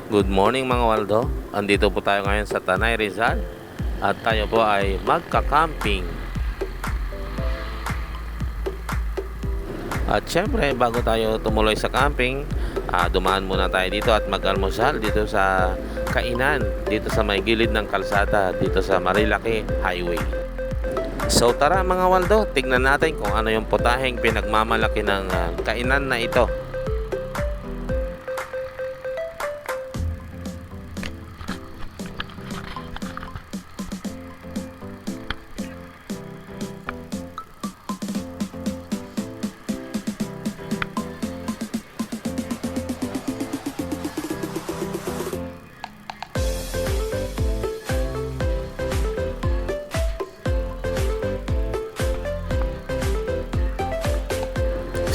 Good morning mga Waldo. Andito po tayo ngayon sa Tanay Rizal at tayo po ay magka-camping. At syempre bago tayo tumuloy sa camping, dumaan muna tayo dito at mag-almusal dito sa kainan dito sa may gilid ng kalsada dito sa Marilaki Highway. So tara mga Waldo, tignan natin kung ano yung putaheng pinagmamalaki ng kainan na ito.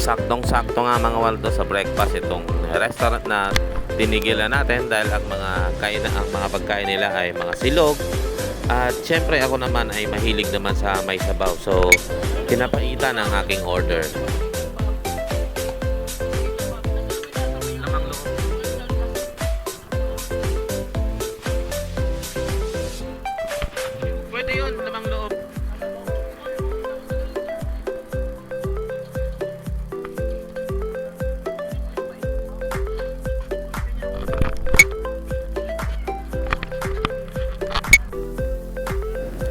Saktong-sakto nga mga Waldo sa breakfast itong restaurant na tinigilan natin dahil ang mga pagkain nila ay mga silog. At syempre ako naman ay mahilig naman sa may sabaw. So pinapaitan ang aking order. Pwede yun, lamang loob.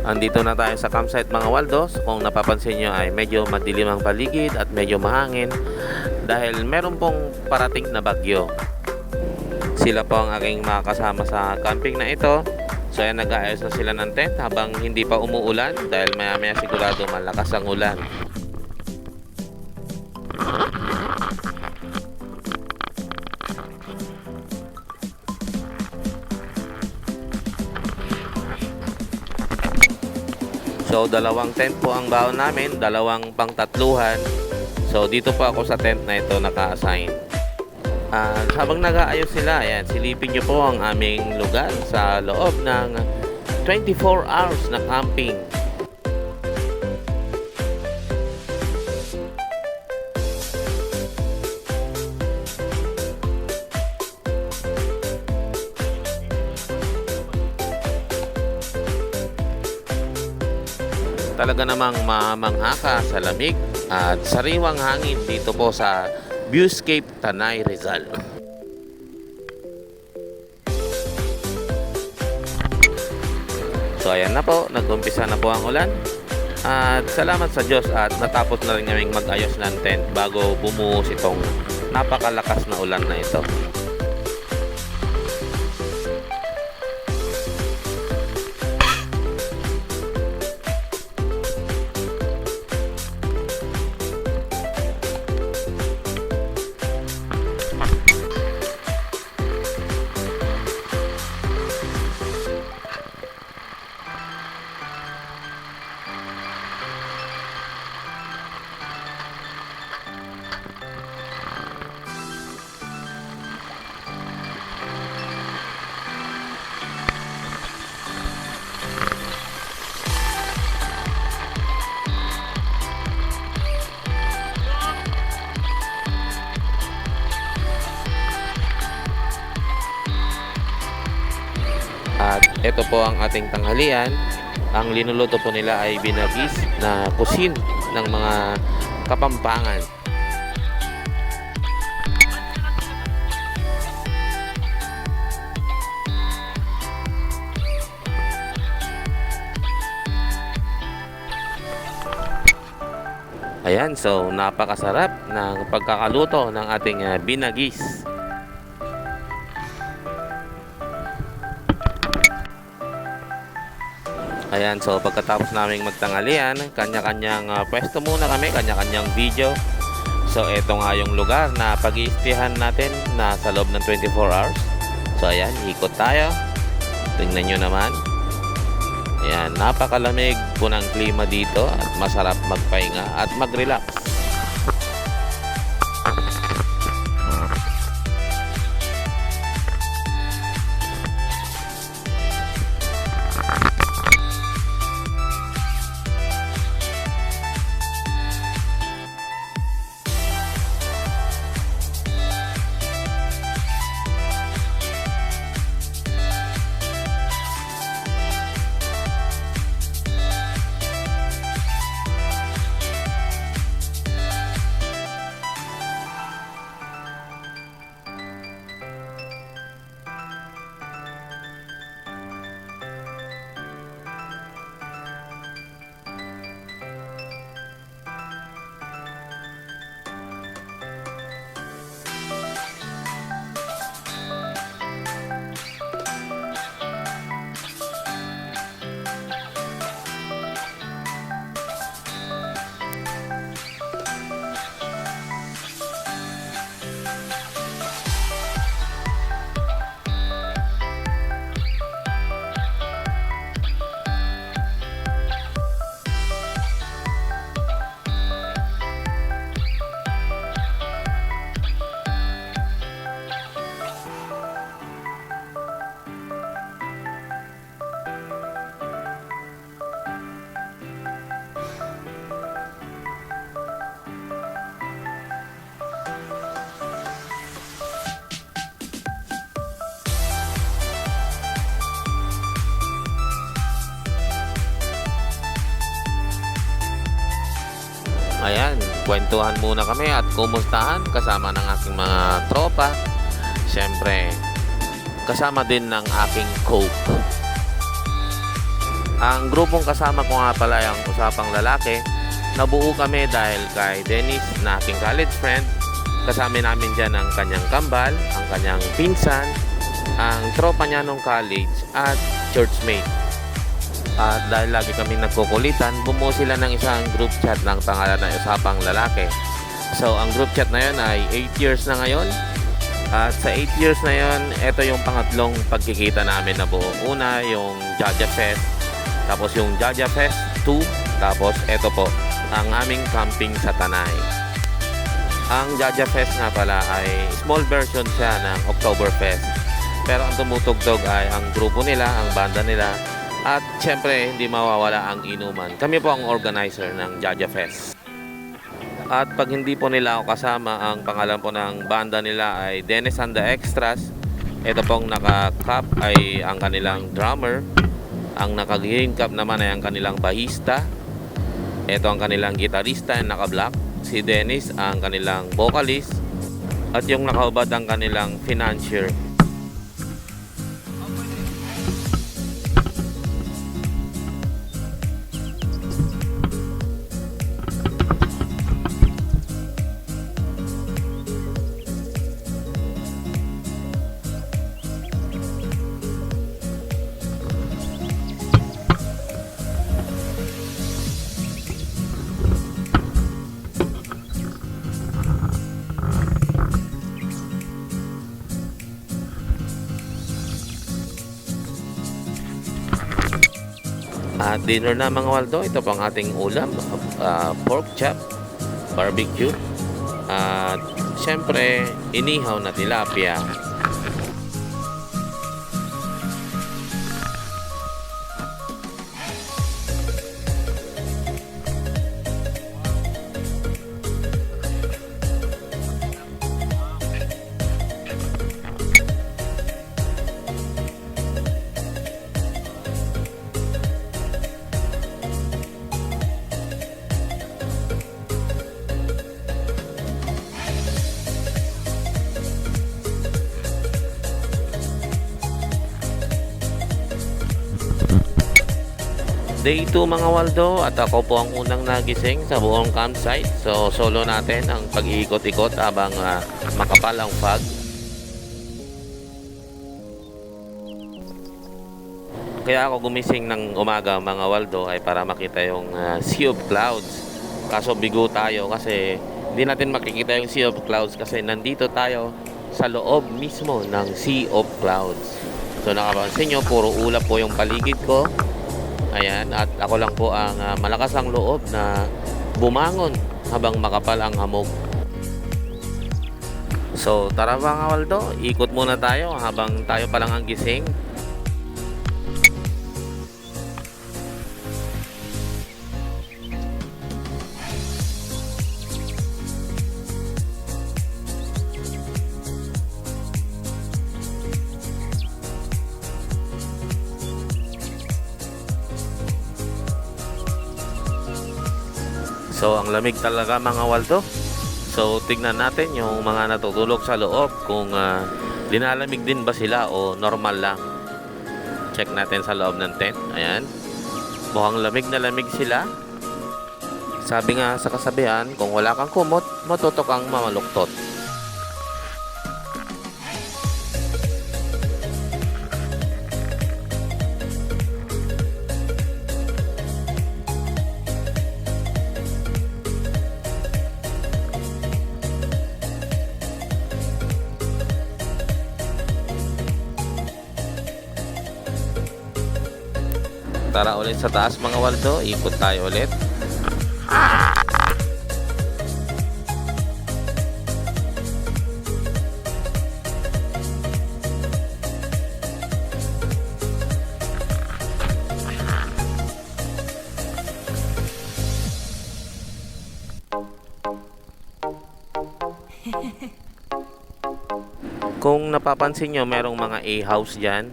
Andito na tayo sa campsite mga Waldos. Kung napapansin nyo ay medyo madilim ang paligid at medyo mahangin dahil meron pong parating na bagyo. Sila po ang aking mga kasama sa camping na ito. So ayan, nag-aayos na sila ng tent habang hindi pa umuulan dahil maya maya sigurado malakas ang ulan. So dalawang tent po ang baon namin, dalawang pangtatluhan. So dito po ako sa tent na ito naka-assign. Habang nag-aayos sila, ayan, silipin nyo po ang aming lugar sa loob ng 24 hours na camping. Talaga namang mamangha ka sa lamig at sariwang hangin dito po sa Viewscape Tanay Rizal. So ayan na po, nag-umpisa na po ang ulan. At salamat sa Diyos at natapos na rin kaming mag-ayos ng tent bago bumuhos itong napakalakas na ulan na ito. At ito po ang ating tanghalian. Ang linuluto po nila ay binagis na kusin ng mga Kapampangan. Ayan, so napakasarap ng pagkakaluto ng ating binagis. Ayan, so pagkatapos naming magtanghalian, kanya-kanyang pwesto muna kami, kanya-kanyang video. So ito nga yung lugar na pag-iistihan natin na sa loob ng 24 hours. So ayan, ikot tayo. Tingnan nyo naman. Ayan, napakalamig po ng klima dito at masarap magpahinga at mag-relax. Ayan, kwentuhan muna kami at kumustahan kasama ng aking mga tropa. Siyempre, kasama din ng aking coke. Ang grupong kasama ko nga pala ay ang usapang lalaki. Nabuo kami dahil kay Dennis na aking college friend. Kasama namin dyan ang kanyang kambal, ang kanyang pinsan, ang tropa niya nung college at churchmate. At dahil lagi kami nagkukulitan, bumuo sila ng isang group chat ng pangalan na Usapang Lalaki. So, ang group chat na yun ay 8 years na ngayon. At sa 8 years na yun, ito yung pangatlong pagkikita namin na buo. Una, yung Jaja Fest. Tapos yung Jaja Fest 2. Tapos, ito po, ang aming camping sa Tanay. Ang Jaja Fest nga pala ay small version siya ng Oktoberfest. Pero ang tumutugtog ay ang grupo nila, ang banda nila. At syempre, hindi mawawala ang inuman. Kami po ang organizer ng Jaja Fest. At pag hindi po nila ako kasama, ang pangalan po ng banda nila ay Dennis and the Extras. Ito pong naka-cap ay ang kanilang drummer. Ang naka-green cap naman ay ang kanilang bahista. Ito ang kanilang gitarista na naka-black. Si Dennis ang kanilang vocalist. At yung nakaubad ang kanilang financier. At dinner na mga Waldo, ito pang ating ulam, pork chop, barbecue, at syempre inihaw na tilapia. Day 2 mga Waldo, at ako po ang unang nagising sa buong campsite. So solo natin ang pag-iikot-ikot habang makapal ang fog. Kaya ako gumising ng umaga mga Waldo ay para makita yung sea of clouds. Kaso bigo tayo kasi hindi natin makikita yung sea of clouds kasi nandito tayo sa loob mismo ng sea of clouds. So nakapansin nyo, puro ulap po yung paligid ko. Ayan, at ako lang po ang malakas ang loob na bumangon habang makapal ang hamog. So tara mga Waldo, ikot muna tayo habang tayo pa lang ang gising. So ang lamig talaga mga Waldo. So tignan natin yung mga natutulog sa loob kung dinalamig din ba sila o normal lang. Check natin sa loob ng tent. Ayan. Mukhang lamig na lamig sila. Sabi nga sa kasabihan, kung wala kang kumot, matutok ang mamaluktot. Tara ulit sa taas mga Waldo, ikot tayo ulit. Kung napapansin nyo, merong mga A-house dyan.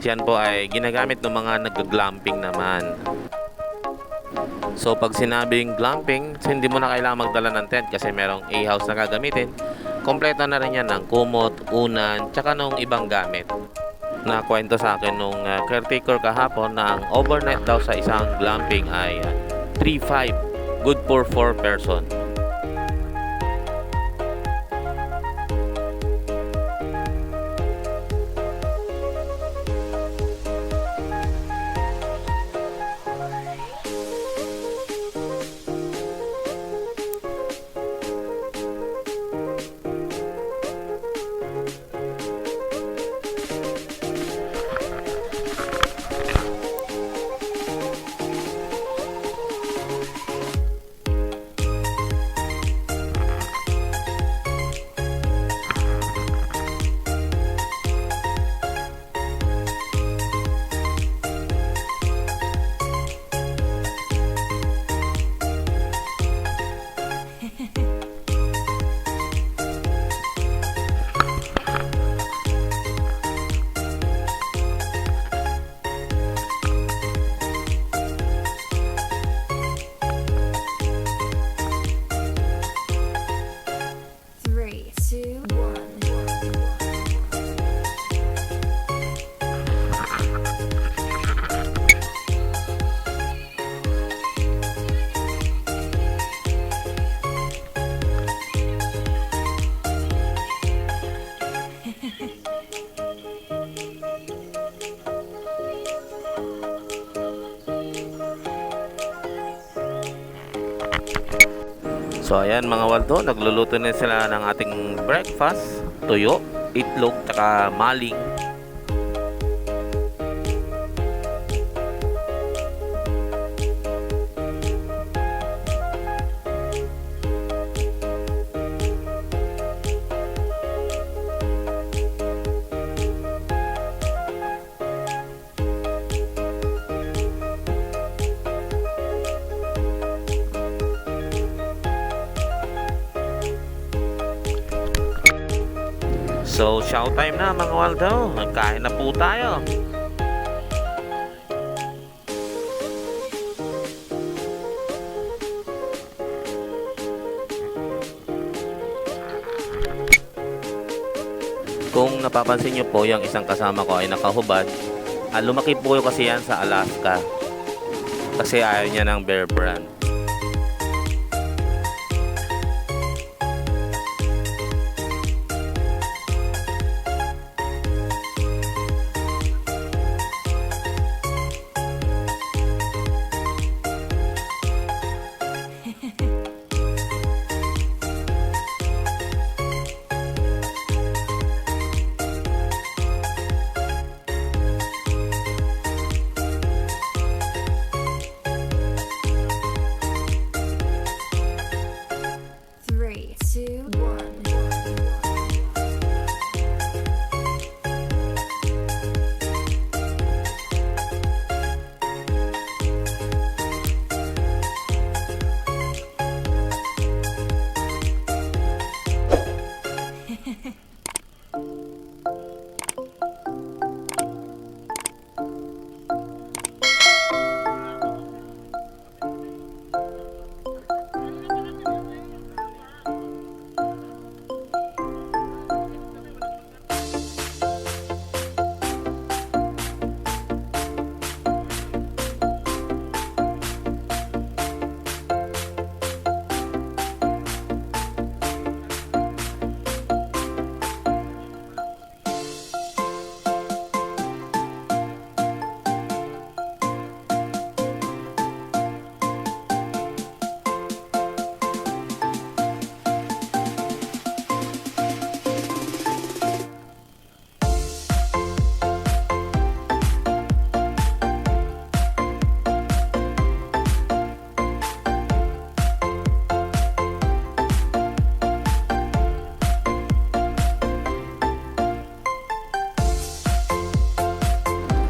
Yan po ay ginagamit ng mga nag-glamping naman. So pag sinabing glamping, hindi mo na kailangan magdala ng tent kasi merong A-house na gagamitin. Kompleto na rin yan ng kumot, unan, tsaka nung ibang gamit. Nakwento sa akin nung caretaker kahapon na ang overnight daw sa isang glamping ay 3,500. Good for 4 person. Three, two, one. So ayan mga Waldo, nagluluto na sila ng ating breakfast. Tuyo, itlog, tsaka maling. So, showtime na mga Waldo. Magkain na po tayo. Kung napapansin nyo po, yung isang kasama ko ay nakahubad. Lumaki po kasi yan sa Alaska. Kasi ayaw niya ng Bear Brand. Three, two, one.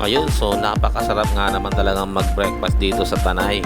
Ayun, so napakasarap nga naman talagang mag-breakfast dito sa Tanay.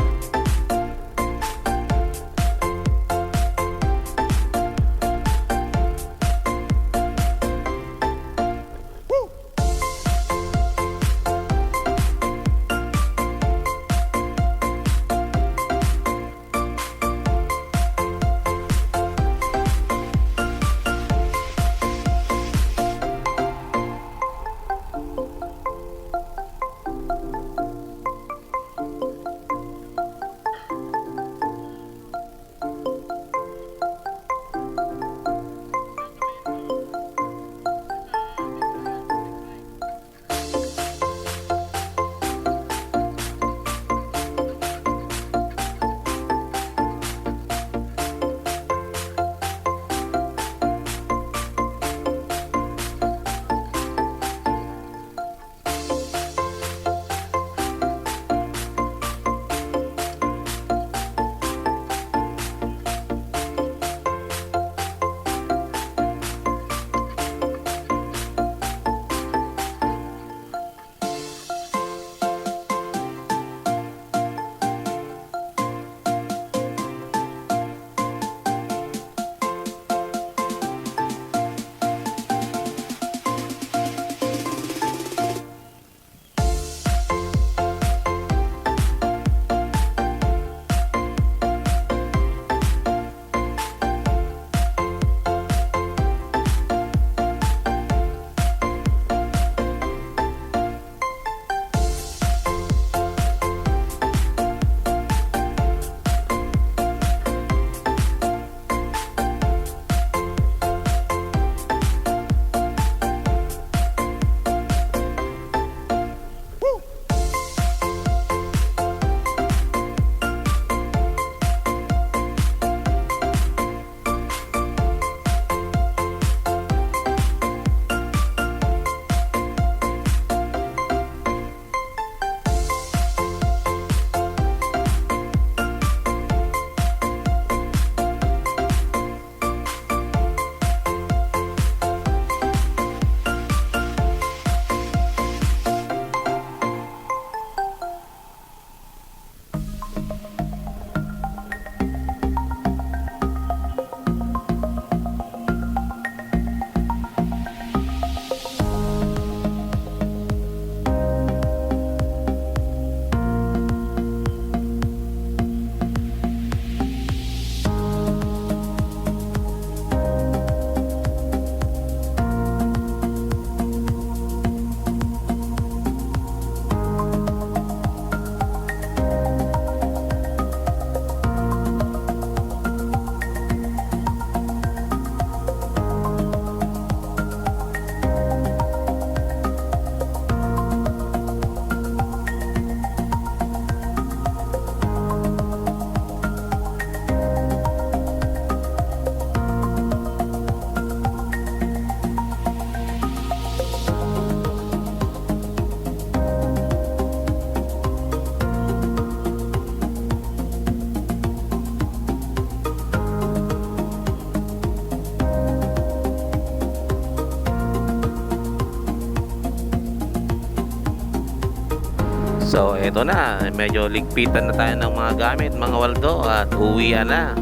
So eto na, medyo ligpitan na tayo ng mga gamit mga Waldo at uwian na.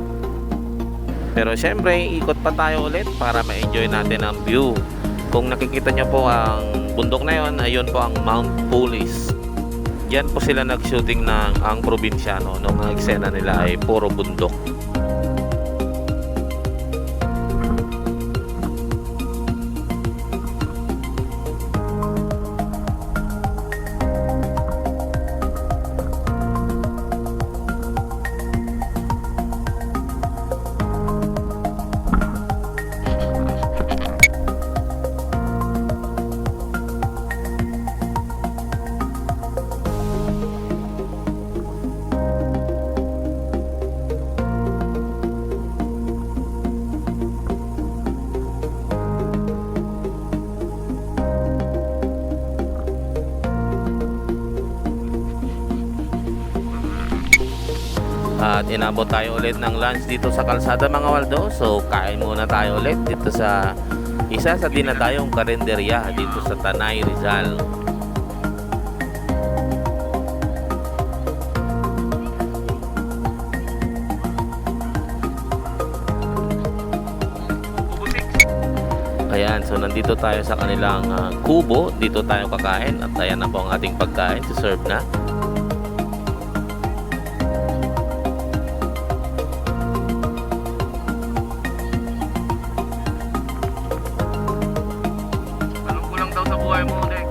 Pero syempre, ikot pa tayo ulit para ma-enjoy natin ang view. Kung nakikita nyo po ang bundok na yon, ayun po ang Mount Pulis. Yan po sila nag-shooting ng ang probinsyano nung ang eksena nila ay puro bundok. At inabot tayo ulit ng lunch dito sa kalsada mga Waldo. So kain muna tayo ulit dito sa isa sa dinadayong karinderya dito sa Tanay, Rizal. Ayan, so nandito tayo sa kanilang kubo. Dito tayo kakain at ayan na po ang ating pagkain. Serve na. Anong kulang daw sa buhay mo, Dex?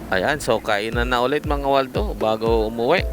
Ayan, so kainan na ulit mga Waldo bago umuwi.